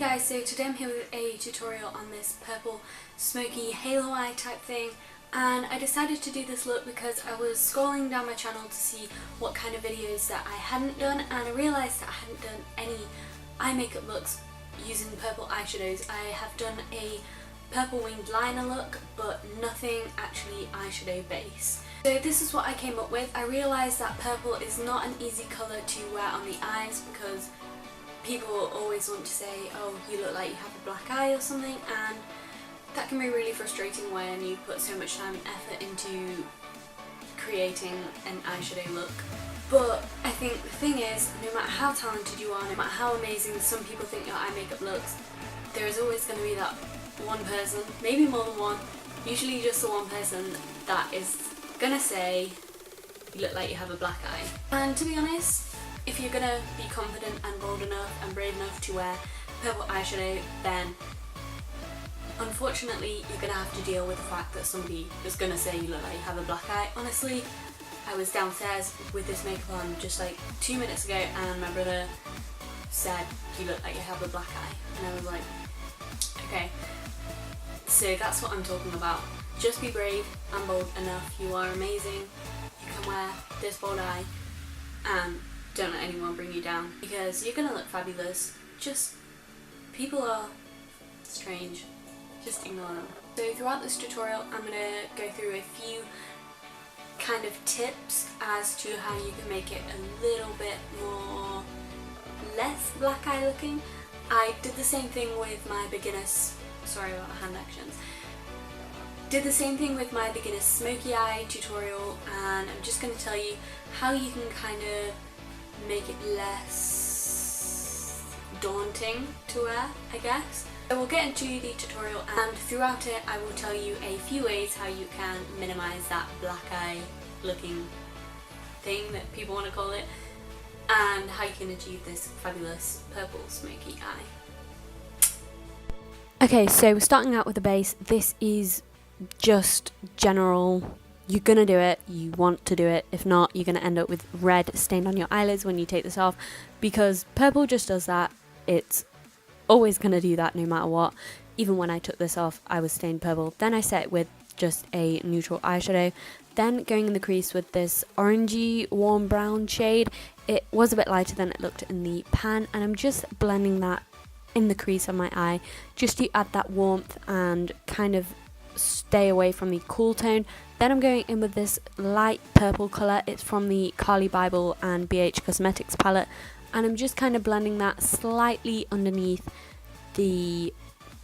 guys, so today I'm here with a tutorial on this purple smoky halo eye type thing, and I decided to do this look because I was scrolling down my channel to see what kind of videos that I hadn't done, and I realised that I hadn't done any eye makeup looks using purple eyeshadows. I have done a purple winged liner look, but nothing actually eyeshadow based. So this is what I came up with. I realised that purple is not an easy colour to wear on the eyes because people always want to say, oh, you look like you have a black eye or something, and that can be really frustrating when you put so much time and effort into creating an eyeshadow look. But I think the thing is, no matter how talented you are, no matter how amazing some people think your eye makeup looks, there is always going to be that one person, maybe more than one, usually just the one person that is going to say you look like you have a black eye. And to be honest, if you're going to be confident and bold enough and brave enough to wear purple eyeshadow, then unfortunately you're going to have to deal with the fact that somebody is going to say you look like you have a black eye. Honestly, I was downstairs with this makeup on just like 2 minutes ago and my brother said you look like you have a black eye, and I was like, okay, so that's what I'm talking about. Just be brave and bold enough. You are amazing, you can wear this bold eye, and don't let anyone bring you down because you're gonna look fabulous. Just, people are strange, just ignore them. So throughout this tutorial I'm gonna go through a few kind of tips as to how you can make it a little bit more less black eye looking. I did the same thing with my beginners, sorry about hand actions, did the same thing with my beginner's smoky eye tutorial, and I'm just going to tell you how you can kind of make it less daunting to wear, I guess. So we'll get into the tutorial, and throughout it I will tell you a few ways how you can minimise that black eye looking thing that people want to call it, and how you can achieve this fabulous purple smoky eye. Okay, so we're starting out with the base. This is just general. You're gonna do it, you want to do it. If not, you're gonna end up with red stained on your eyelids when you take this off, because purple just does that. It's always gonna do that no matter what. Even when I took this off, I was stained purple. Then I set it with just a neutral eyeshadow, then going in the crease with this orangey warm brown shade. It was a bit lighter than it looked in the pan, and I'm just blending that in the crease of my eye just to add that warmth and kind of stay away from the cool tone. Then I'm going in with this light purple colour. It's from the Carli, Byble and BH Cosmetics palette, and I'm just kind of blending that slightly underneath the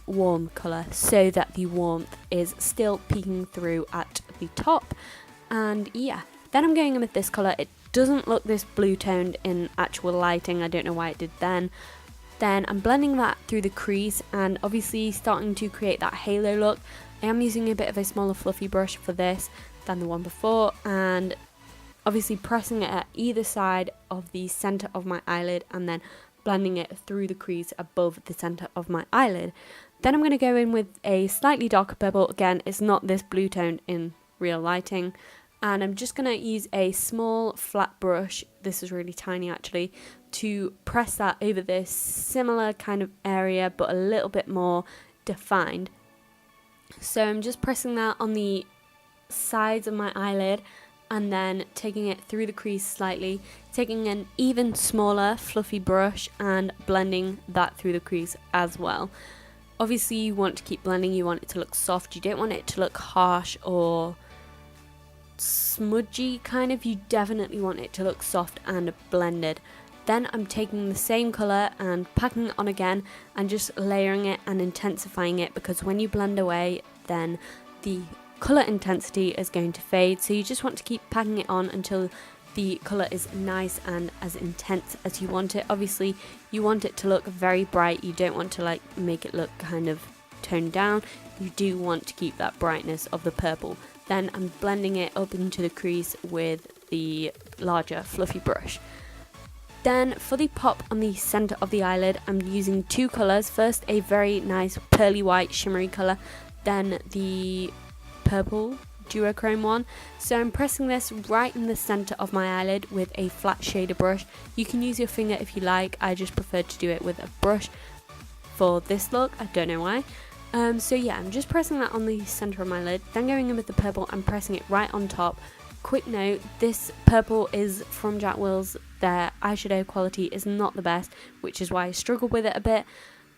warm colour so that the warmth is still peeking through at the top. And yeah, then I'm going in with this colour. It doesn't look this blue toned in actual lighting, I don't know why it did then. Then I'm blending that through the crease and obviously starting to create that halo look. I am using a bit of a smaller fluffy brush for this than the one before, and obviously pressing it at either side of the centre of my eyelid and then blending it through the crease above the centre of my eyelid. Then I'm going to go in with a slightly darker purple. Again, it's not this blue tone in real lighting, and I'm just going to use a small flat brush, this is really tiny actually, to press that over this similar kind of area but a little bit more defined. So I'm just pressing that on the sides of my eyelid and then taking it through the crease slightly, taking an even smaller fluffy brush and blending that through the crease as well. Obviously you want to keep blending, you want it to look soft, you don't want it to look harsh or smudgy kind of, you definitely want it to look soft and blended. Then I'm taking the same colour and packing it on again and just layering it and intensifying it, because when you blend away then the colour intensity is going to fade, so you just want to keep packing it on until the colour is nice and as intense as you want it. Obviously you want it to look very bright, you don't want to like make it look kind of toned down, you do want to keep that brightness of the purple. Then I'm blending it up into the crease with the larger fluffy brush. Then for the pop on the centre of the eyelid, I'm using two colours. First a very nice pearly white shimmery colour, then the purple duochrome one. So I'm pressing this right in the centre of my eyelid with a flat shader brush. You can use your finger if you like, I just prefer to do it with a brush. for this look. I don't know why. So yeah, I'm just pressing that on the center of my lid, then going in with the purple and pressing it right on top. Quick note, this purple is from Jack Wills. Their eyeshadow quality is not the best, which is why I struggled with it a bit.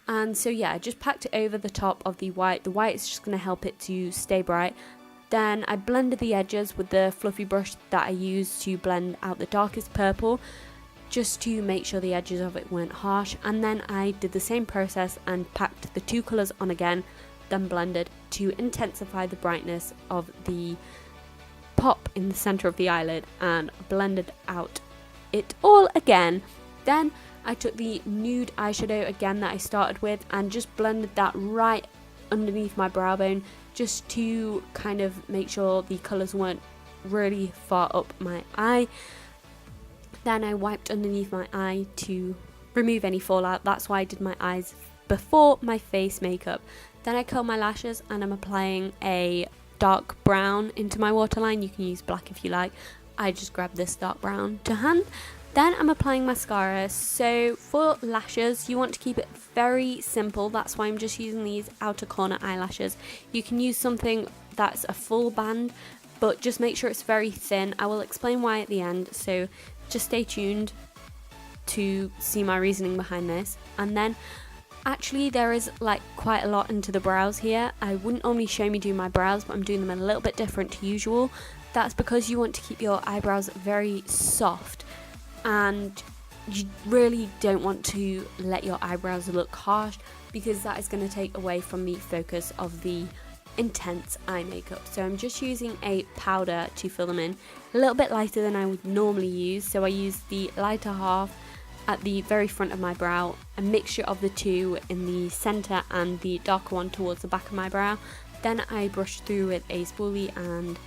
And so yeah, I just packed it over the top of the white. The white is just going to help it to stay bright. Then I blended the edges with the fluffy brush that I used to blend out the darkest purple, just to make sure the edges of it weren't harsh. And then I did the same process and packed the two colours on again, then blended to intensify the brightness of the pop in the centre of the eyelid and blended out it all again. Then I took the nude eyeshadow again that I started with and just blended that right underneath my brow bone, just to kind of make sure the colours weren't really far up my eye. Then I wiped underneath my eye to remove any fallout. That's why I did my eyes before my face makeup. Then I curl my lashes and I'm applying a dark brown into my waterline. You can use black if you like. I just grabbed this dark brown to hand. Then I'm applying mascara. So for lashes, you want to keep it very simple. That's why I'm just using these outer corner eyelashes. You can use something that's a full band, but just make sure it's very thin. I will explain why at the end, so just stay tuned to see my reasoning behind this. And then actually there is like quite a lot into the brows here. I wouldn't normally show me do my brows, but I'm doing them a little bit different to usual. That's because you want to keep your eyebrows very soft, and you really don't want to let your eyebrows look harsh, because that is going to take away from the focus of the intense eye makeup. So I'm just using a powder to fill them in, a little bit lighter than I would normally use. So I use the lighter half at the very front of my brow, a mixture of the two in the center and the darker one towards the back of my brow. Then I brushed through with a spoolie and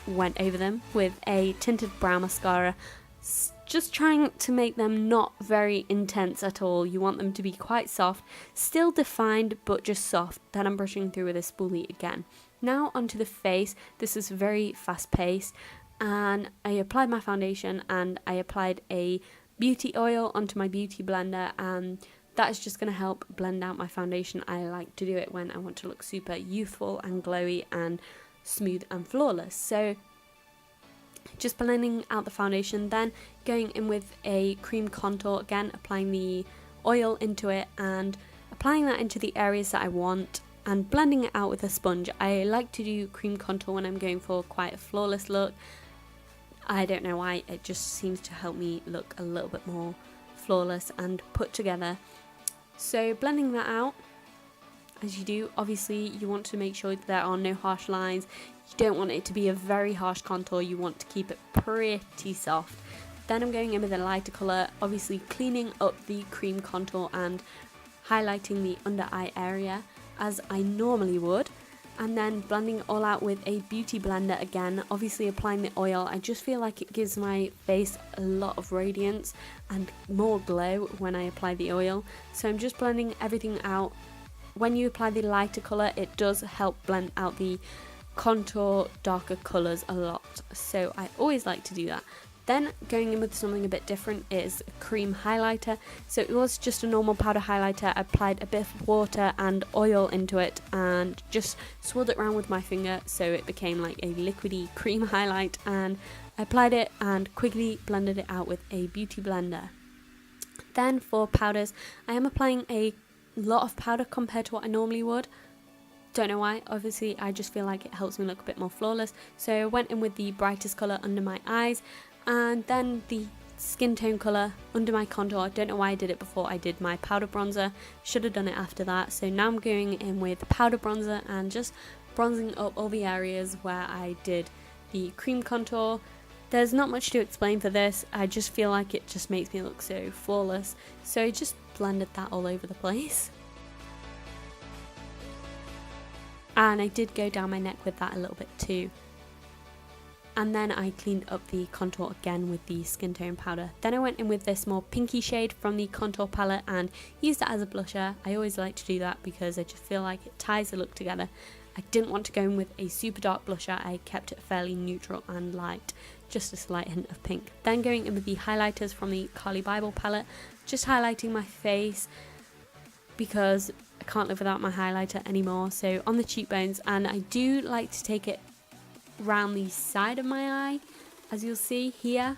went over them with a tinted brow mascara, just trying to make them not very intense at all. You want them to be quite soft, still defined but just soft. Then I'm brushing through with a spoolie again. Now onto the face. This is very fast paced, and I applied my foundation and I applied a beauty oil onto my beauty blender, and that is just going to help blend out my foundation. I like to do it when I want to look super youthful and glowy and smooth and flawless. So just blending out the foundation, then going in with a cream contour again, applying the oil into it and applying that into the areas that I want and blending it out with a sponge. I like to do cream contour when I'm going for quite a flawless look. I don't know why, it just seems to help me look a little bit more flawless and put together. So blending that out, as you do, obviously you want to make sure there are no harsh lines. You don't want it to be a very harsh contour, you want to keep it pretty soft. Then I'm going in with a lighter colour, obviously cleaning up the cream contour and highlighting the under eye area as I normally would. And then blending it all out with a beauty blender again, obviously applying the oil. I just feel like it gives my face a lot of radiance and more glow when I apply the oil. So I'm just blending everything out. When you apply the lighter colour, it does help blend out the contour darker colours a lot. So I always like to do that. Then going in with something a bit different is a cream highlighter. So it was just a normal powder highlighter. I applied a bit of water and oil into it and just swirled it around with my finger so it became like a liquidy cream highlight, and I applied it and quickly blended it out with a beauty blender. Then for powders, I am applying a lot of powder compared to what I normally would. Don't know why, obviously I just feel like it helps me look a bit more flawless. So I went in with the brightest colour under my eyes, and then the skin tone colour under my contour. I don't know why I did it before I did my powder bronzer, should have done it after that. So now I'm going in with powder bronzer and just bronzing up all the areas where I did the cream contour. There's not much to explain for this, I just feel like it just makes me look so flawless. So I just blended that all over the place. And I did go down my neck with that a little bit too. And then I cleaned up the contour again with the skin tone powder. Then I went in with this more pinky shade from the contour palette and used it as a blusher. I always like to do that because I just feel like it ties the look together. I didn't want to go in with a super dark blusher, I kept it fairly neutral and light, just a slight hint of pink. Then going in with the highlighters from the Carli Byble palette, just highlighting my face because I can't live without my highlighter anymore. So on the cheekbones, and I do like to take it round the side of my eye, as you'll see here,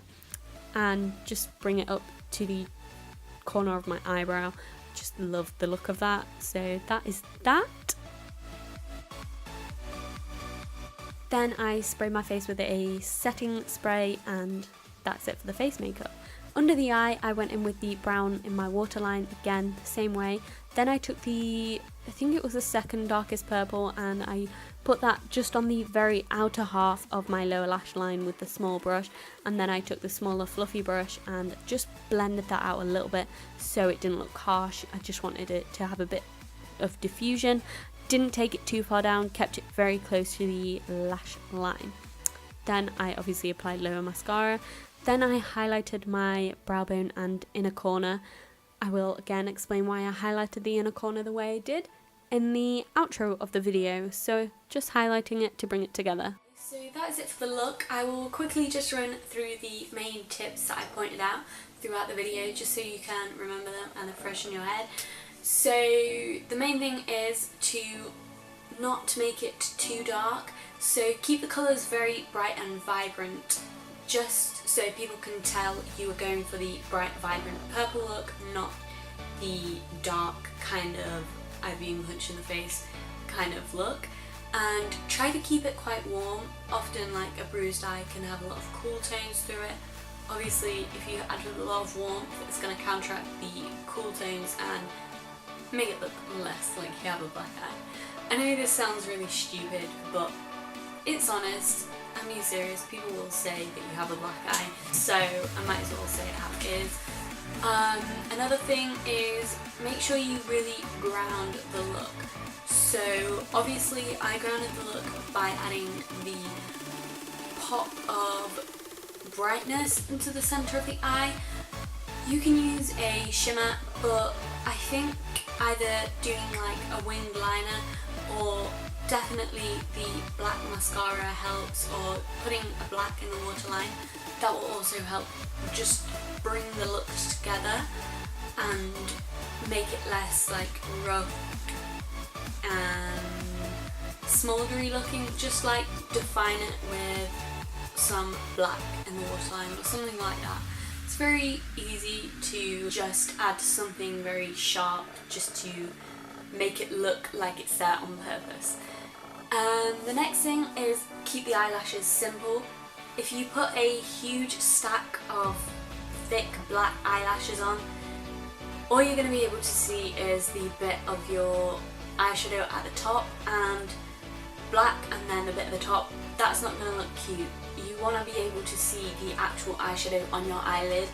and just bring it up to the corner of my eyebrow. Just love the look of that. So that is that. Then I spray my face with a setting spray, and that's it for the face makeup. Under the eye, I went in with the brown in my waterline, again, the same way. Then I took I think it was the second darkest purple, and I put that just on the very outer half of my lower lash line with the small brush. And then I took the smaller fluffy brush and just blended that out a little bit so it didn't look harsh. I just wanted it to have a bit of diffusion. Didn't take it too far down, kept it very close to the lash line. Then I obviously applied lower mascara. Then I highlighted my brow bone and inner corner. I will again explain why I highlighted the inner corner the way I did in the outro of the video, so just highlighting it to bring it together. So that is it for the look. I will quickly just run through the main tips that I pointed out throughout the video, just so you can remember them and they're fresh in your head. So the main thing is to not make it too dark, so keep the colours very bright and vibrant, just so people can tell you are going for the bright, vibrant purple look, not the dark kind of I've been punched in the face kind of look. And try to keep it quite warm. Often like a bruised eye can have a lot of cool tones through it. Obviously if you add a lot of warmth, it's going to counteract the cool tones and make it look less like you have a black eye. I know this sounds really stupid, but it's honest. I'm being serious. People will say that you have a black eye, so I might as well say it how it is. Another thing is make sure you really ground the look. So obviously I grounded the look by adding the pop of brightness into the centre of the eye. You can use a shimmer, but I think either doing like a winged liner or definitely the black mascara helps, or putting a black in the waterline, that will also help just bring the looks together and make it less like rough and smouldery looking. Just like define it with some black in the waterline or something like that. It's very easy to just add something very sharp just to make it look like it's there on purpose. The next thing is keep the eyelashes simple. If you put a huge stack of thick black eyelashes on, all you're going to be able to see is the bit of your eyeshadow at the top and black, and then the bit at the top. That's not going to look cute. You want to be able to see the actual eyeshadow on your eyelid,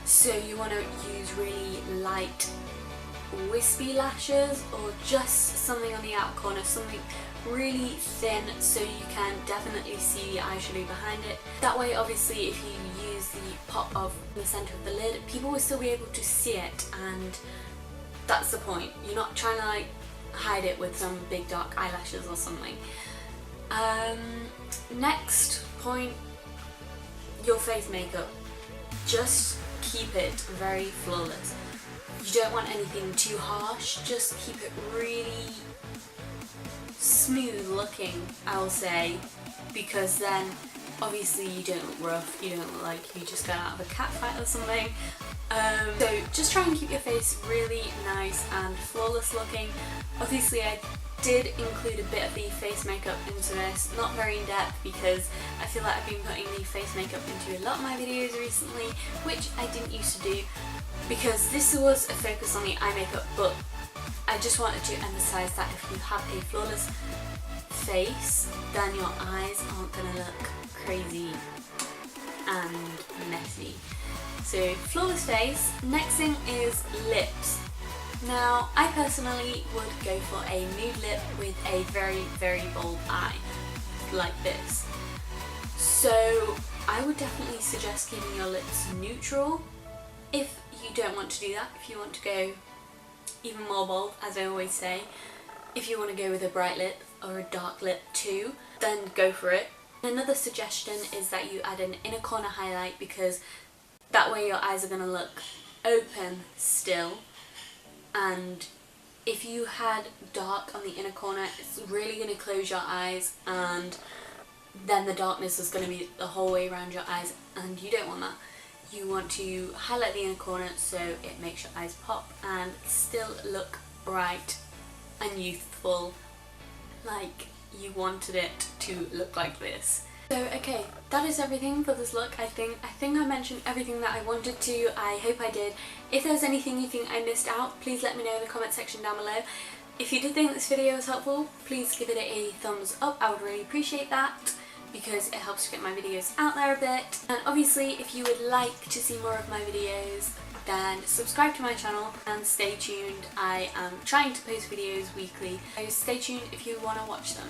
so you want to use really light wispy lashes, or just something on the outer corner, something really thin so you can definitely see the eyeshadow behind it. That way obviously if you use the pop of the centre of the lid, people will still be able to see it, and that's the point. You're not trying to like hide it with some big dark eyelashes or something. Next point, your face makeup. Just keep it very flawless. You don't want anything too harsh, just keep it really smooth looking, I'll say, because then obviously you don't look rough, you don't look like you just got out of a cat fight or something. So just try and keep your face really nice and flawless looking. Obviously I did include a bit of the face makeup into this, not very in depth, because I feel like I've been putting the face makeup into a lot of my videos recently, which I didn't used to do, because this was a focus on the eye makeup, but I just wanted to emphasise that if you have a flawless face, then your eyes aren't going to look crazy and messy. So flawless face. Next thing is lips. Now I personally would go for a nude lip with a very, very bold eye, like this. So I would definitely suggest keeping your lips neutral. If you don't want to do that, if you want to go even more bold, as I always say, if you want to go with a bright lip or a dark lip too, then go for it. Another suggestion is that you add an inner corner highlight, because that way your eyes are going to look open still, and if you had dark on the inner corner, it's really going to close your eyes, and then the darkness is going to be the whole way around your eyes, and you don't want that. You want to highlight the inner corner so it makes your eyes pop and still look bright and youthful, like you wanted it to look like this. So okay, that is everything for this look. I think I mentioned everything that I wanted to. I hope I did. If there's anything you think I missed out, please let me know in the comment section down below. If you did think this video was helpful, please give it a thumbs up. I would really appreciate that, because it helps to get my videos out there a bit. And obviously, if you would like to see more of my videos, then subscribe to my channel and stay tuned. I am trying to post videos weekly, so stay tuned if you want to watch them.